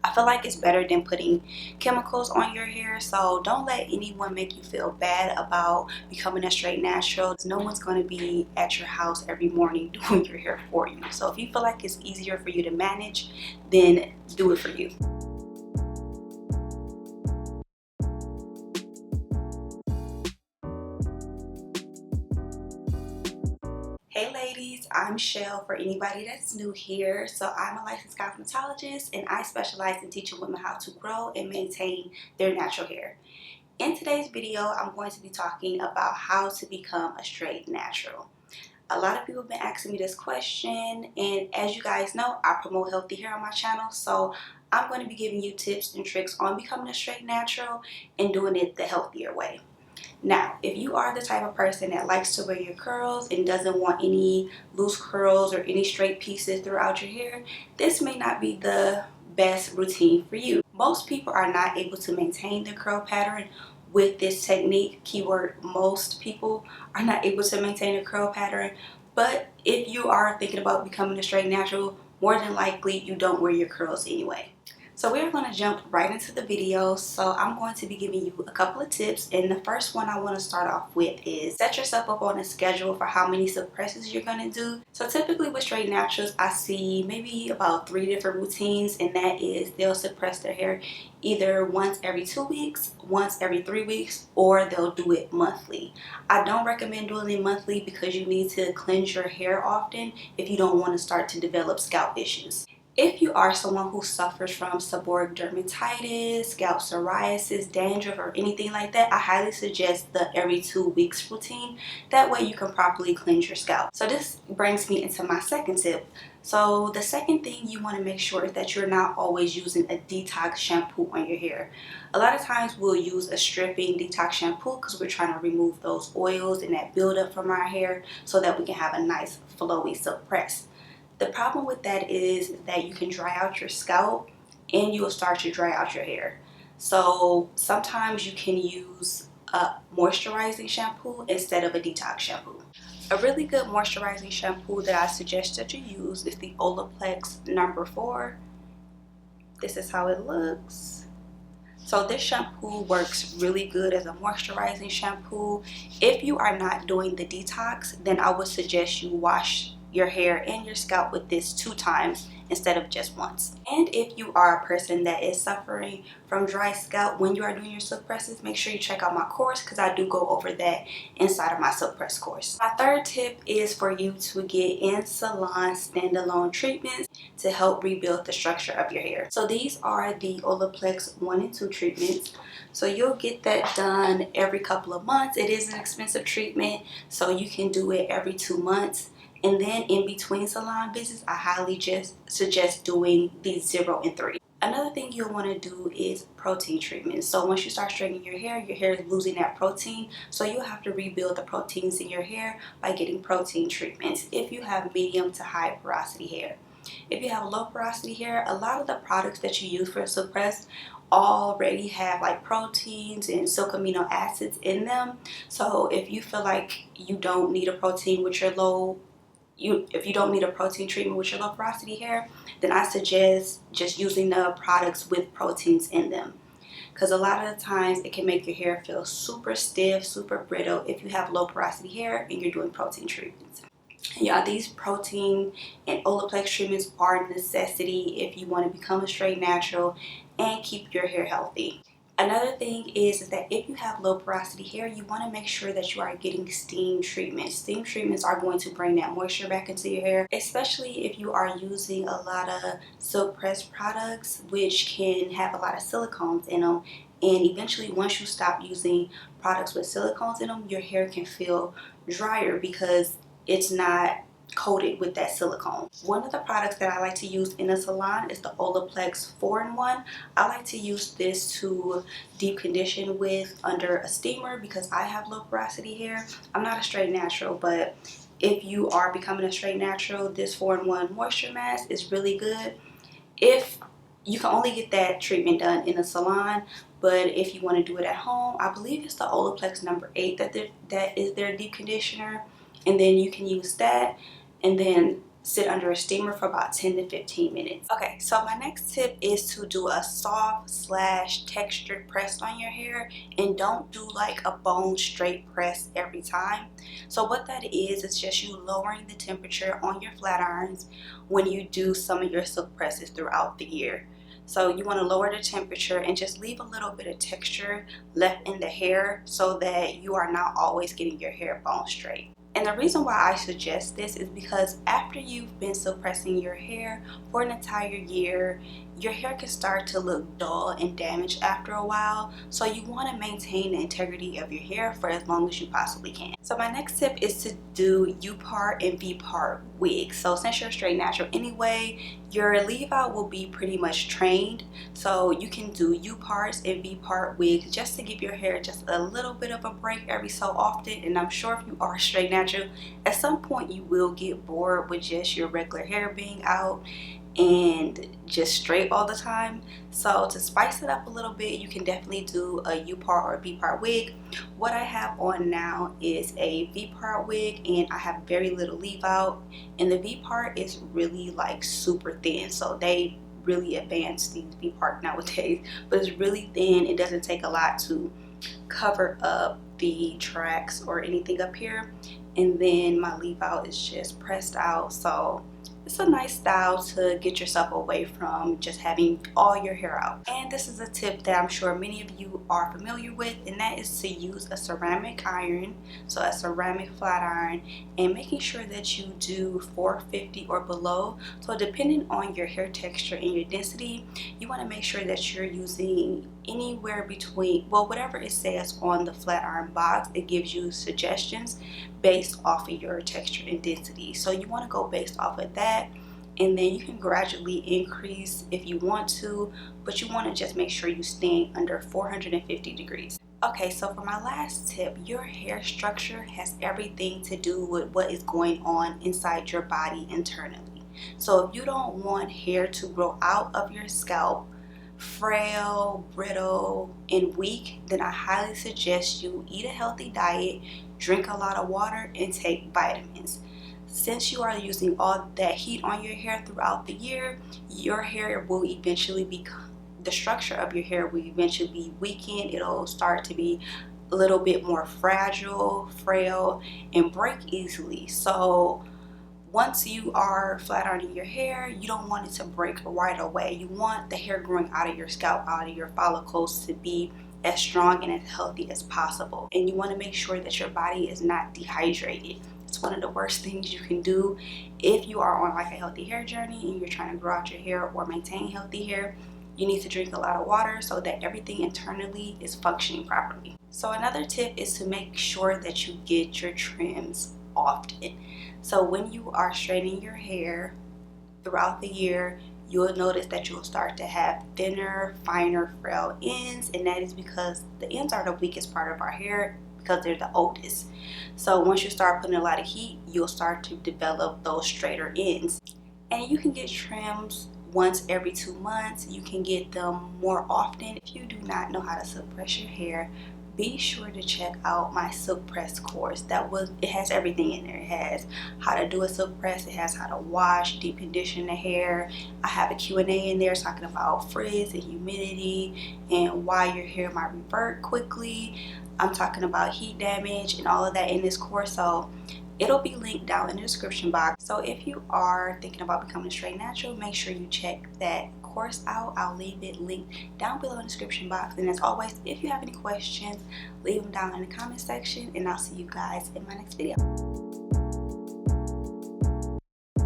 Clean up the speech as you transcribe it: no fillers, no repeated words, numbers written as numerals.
I feel like it's better than putting chemicals on your hair, so don't let anyone make you feel bad about becoming a straight natural. No one's going to be at your house every morning doing your hair for you. So if you feel like it's easier for you to manage, then do it for you. Hey ladies, I'm Shell for anybody that's new here. So I'm a licensed cosmetologist and I specialize in teaching women how to grow and maintain their natural hair. In today's video, I'm going to be talking about how to become a straight natural. A lot of people have been asking me this question, and as you guys know, I promote healthy hair on my channel, so I'm going to be giving you tips and tricks on becoming a straight natural and doing it the healthier way. Now, if you are the type of person that likes to wear your curls and doesn't want any loose curls or any straight pieces throughout your hair, this may not be the best routine for you. Most people are not able to maintain their curl pattern with this technique. Keyword, most people are not able to maintain a curl pattern. But if you are thinking about becoming a straight natural, more than likely you don't wear your curls anyway. So we're going to jump right into the video. So I'm going to be giving you a couple of tips, and the first one I want to start off with is set yourself up on a schedule for how many suppresses you're going to do. So typically with straight naturals, I see maybe about 3 different routines, and that is they'll suppress their hair either once every 2 weeks, once every 3 weeks, or they'll do it monthly. I don't recommend doing it monthly because you need to cleanse your hair often if you don't want to start to develop scalp issues. If you are someone who suffers from seborrheic dermatitis, scalp psoriasis, dandruff, or anything like that, I highly suggest the every 2 weeks routine. That way you can properly cleanse your scalp. So this brings me into my second tip. So the second thing you want to make sure is that you're not always using a detox shampoo on your hair. A lot of times we'll use a stripping detox shampoo because we're trying to remove those oils and that buildup from our hair so that we can have a nice flowy silk press. The problem with that is that you can dry out your scalp and you will start to dry out your hair. So sometimes you can use a moisturizing shampoo instead of a detox shampoo. A really good moisturizing shampoo that I suggest that you use is the Olaplex number 4. This is how it looks. So this shampoo works really good as a moisturizing shampoo. If you are not doing the detox, then I would suggest you wash your hair and your scalp with this 2 times instead of just once. And if you are a person that is suffering from dry scalp when you are doing your silk presses, make sure you check out my course because I do go over that inside of my silk press course. My third tip is for you to get in salon standalone treatments to help rebuild the structure of your hair. So these are the Olaplex 1 and 2 treatments. So you'll get that done every couple of months. It is an expensive treatment, so you can do it every 2 months. And then in between salon visits, I highly just suggest doing these 0 and 3. Another thing you'll want to do is protein treatments. So once you start straightening your hair is losing that protein. So you'll have to rebuild the proteins in your hair by getting protein treatments if you have medium to high porosity hair. If you have low porosity hair, a lot of the products that you use for silk press already have like proteins and silk amino acids in them. So if you feel like you don't need a protein with your if you don't need a protein treatment with your low porosity hair, then I suggest just using the products with proteins in them. Because a lot of the times it can make your hair feel super stiff, super brittle if you have low porosity hair and you're doing protein treatments. Yeah, these protein and Olaplex treatments are a necessity if you want to become a straight natural and keep your hair healthy. Another thing is that if you have low porosity hair, you want to make sure that you are getting steam treatments. Steam treatments are going to bring that moisture back into your hair, especially if you are using a lot of silk press products, which can have a lot of silicones in them. And eventually, once you stop using products with silicones in them, your hair can feel drier because it's not coated with that silicone. One of the products that I like to use in a salon is the Olaplex 4-in-1. I like to use this to deep condition with under a steamer because I have low porosity hair. I'm not a straight natural, but if you are becoming a straight natural, this 4-in-1 moisture mask is really good. If you can only get that treatment done in a salon, but if you want to do it at home, I believe it's the Olaplex number 8 that is their deep conditioner, and then you can use that. And then sit under a steamer for about 10 to 15 minutes. Okay, so my next tip is to do a soft slash textured press on your hair, and don't do like a bone straight press every time. So what that is just you lowering the temperature on your flat irons when you do some of your silk presses throughout the year. So you want to lower the temperature and just leave a little bit of texture left in the hair so that you are not always getting your hair bone straight. And the reason why I suggest this is because after you've been silk pressing your hair for an entire year, your hair can start to look dull and damaged after a while. So you want to maintain the integrity of your hair for as long as you possibly can. So my next tip is to do U-part and V-part wigs. So since you're straight natural anyway, your leave out will be pretty much trained. So you can do U-parts and V-part wigs just to give your hair just a little bit of a break every so often. And I'm sure if you are straight natural, at some point you will get bored with just your regular hair being out and just straight all the time. So to spice it up a little bit, you can definitely do a U-part or a V-part wig. What I have on now is a V-part wig, and I have very little leave out, and the V-part is really like super thin, so they really advanced these V-part nowadays, but it's really thin. It doesn't take a lot to cover up the tracks or anything up here, and then my leave out is just pressed out. So it's a nice style to get yourself away from just having all your hair out. And this is a tip that I'm sure many of you are familiar with, and that is to use a ceramic iron, so a ceramic flat iron, and making sure that you do 450 or below. So depending on your hair texture and your density, you want to make sure that you're using anywhere between, well, whatever it says on the flat iron box, it gives you suggestions based off of your texture and density. So you want to go based off of that, and then you can gradually increase if you want to, but you want to just make sure you stay under 450 degrees. Okay, so for my last tip, your hair structure has everything to do with what is going on inside your body internally. So if you don't want hair to grow out of your scalp frail, brittle, and weak, then I highly suggest you eat a healthy diet, drink a lot of water, and take vitamins. Since you are using all that heat on your hair throughout the year, your hair will eventually become, the structure of your hair will eventually be weakened. It'll start to be a little bit more fragile, frail, and break easily. So once you are flat ironing your hair, you don't want it to break right away. You want the hair growing out of your scalp, out of your follicles, to be as strong and as healthy as possible. And you want to make sure that your body is not dehydrated. It's one of the worst things you can do if you are on like a healthy hair journey and you're trying to grow out your hair or maintain healthy hair. You need to drink a lot of water so that everything internally is functioning properly. So another tip is to make sure that you get your trims often. So when you are straightening your hair throughout the year, you'll notice that you'll start to have thinner, finer, frail ends, and that is because the ends are the weakest part of our hair because they're the oldest. So once you start putting a lot of heat, you'll start to develop those straighter ends. And you can get trims once every 2 months. You can get them more often. If you do not know how to silk press your hair, be sure to check out my silk press course. It has everything in there. It has how to do a silk press, it has how to wash, deep condition the hair. I have a Q&A in there talking about frizz and humidity and why your hair might revert quickly. I'm talking about heat damage and all of that in this course, so it'll be linked down in the description box. So if you are thinking about becoming a straight natural, make sure you check that course out. I'll leave it linked down below in the description box. And as always, if you have any questions, leave them down in the comment section, and I'll see you guys in my next video.